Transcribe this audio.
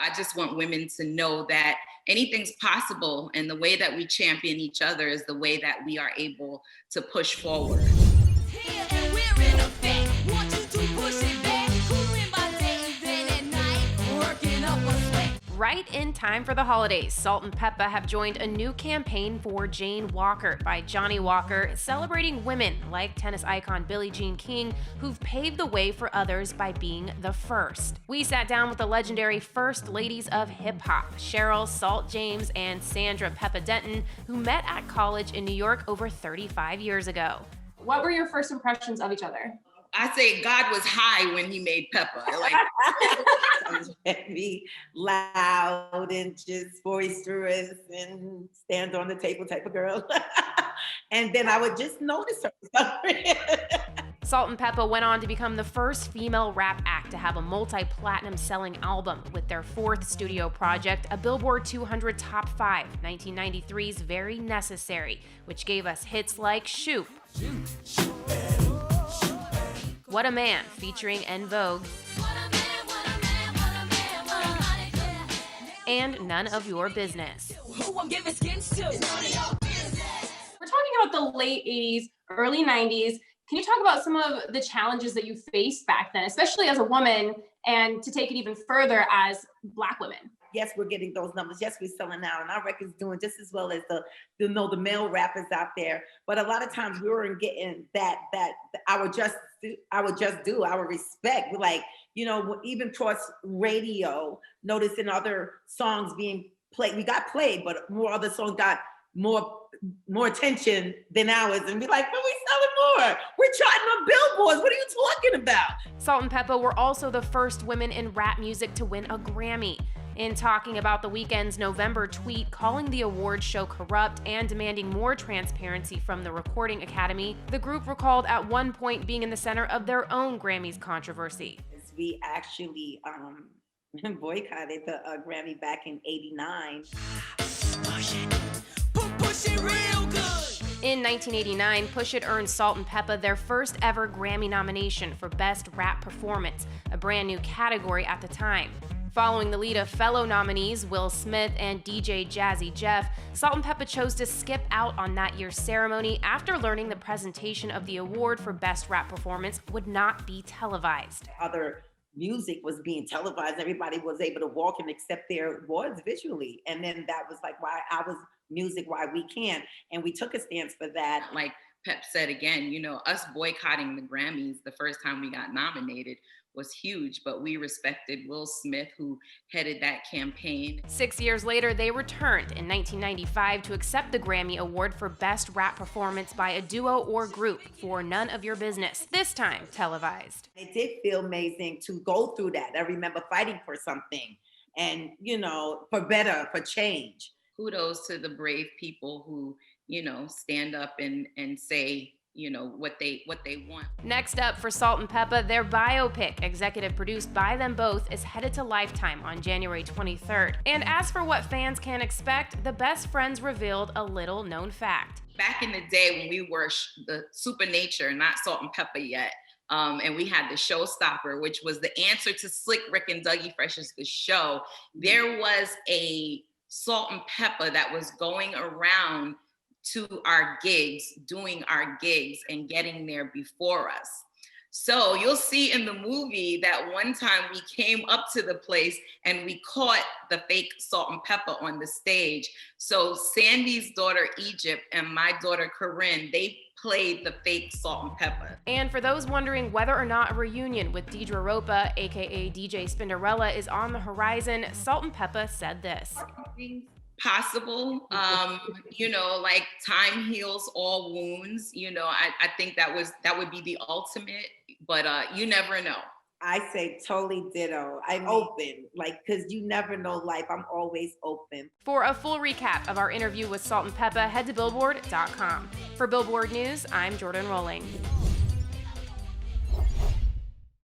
I just want women to know that anything's possible, and the way that we champion each other is the way that we are able to push forward. Right in time for the holidays, Salt-N-Pepa have joined a new campaign for Jane Walker by Johnnie Walker, celebrating women like tennis icon Billie Jean King, who've paved the way for others by being the first. We sat down with the legendary first ladies of hip-hop, Cheryl Salt James and Sandra Peppa Denton, who met at college in New York over 35 years ago. What were your first impressions of each other? I say God was high when he made Peppa. Like, I was very loud and just boisterous and stand on the table type of girl. And then I would just notice her. Salt-N-Pepa went on to become the first female rap act to have a multi-platinum selling album with their fourth studio project, a Billboard 200 Top 5, 1993's Very Necessary, which gave us hits like Shoot, What a Man featuring En Vogue, and None of Your Business. We're talking about the late 80s, early 90s. Can you talk about some of the challenges that you faced back then, especially as a woman, and to take it even further as Black women? Yes, we're getting those numbers. Yes, we're selling out, and our record's doing just as well as the male rappers out there. But a lot of times we weren't getting that our respect. Like, even cross radio, noticing other songs being played. We got played, but more other songs got more attention than ours, and be like, but we selling more. We're charting on billboards. What are you talking about? Salt-N-Pepa were also the first women in rap music to win a Grammy. In talking about the Weeknd's November tweet calling the award show corrupt and demanding more transparency from the Recording Academy, the group recalled at one point being in the center of their own Grammys controversy. We actually boycotted the Grammy back in '89. In 1989, Push It earned Salt-N-Pepa their first ever Grammy nomination for Best Rap Performance, a brand new category at the time. Following the lead of fellow nominees Will Smith and DJ Jazzy Jeff, Salt-N-Pepa chose to skip out on that year's ceremony after learning the presentation of the award for Best Rap Performance would not be televised. Other music was being televised. Everybody was able to walk and accept their awards visually. And then that was like, why our music, why we can't. And we took a stance for that. Like Pep said again, us boycotting the Grammys the first time we got nominated was huge, but we respected Will Smith, who headed that campaign. 6 years later, they returned in 1995 to accept the Grammy Award for Best Rap Performance by a duo or group for None of Your Business, this time televised. It did feel amazing to go through that. I remember fighting for something and, for better, for change. Kudos to the brave people who, stand up and say, what they want. Next up for Salt-N-Pepa, their biopic, executive produced by them both, is headed to Lifetime on January 23rd. And as for what fans can expect, the best friends revealed a little known fact. Back in the day when we were the Supernature, not Salt-N-Pepa yet, and we had the Showstopper, which was the answer to Slick Rick and Dougie Fresh's The Show, there was a Salt-N-Pepa that was going around to our gigs, doing our gigs and getting there before us. So you'll see in the movie that one time we came up to the place and we caught the fake Salt-N-Pepa on the stage. So Sandy's daughter Egypt and my daughter Corinne, they played the fake Salt-N-Pepa. And for those wondering whether or not a reunion with Deidre Ropa, aka DJ Spinderella, is on the horizon, Salt-N-Pepa said this. Possible, like time heals all wounds. I think that would be the ultimate, but you never know. I say totally ditto. I'm open, because you never know life. I'm always open. For a full recap of our interview with Salt-N-Pepa, head to Billboard.com. For Billboard News, I'm Jordan Rolling.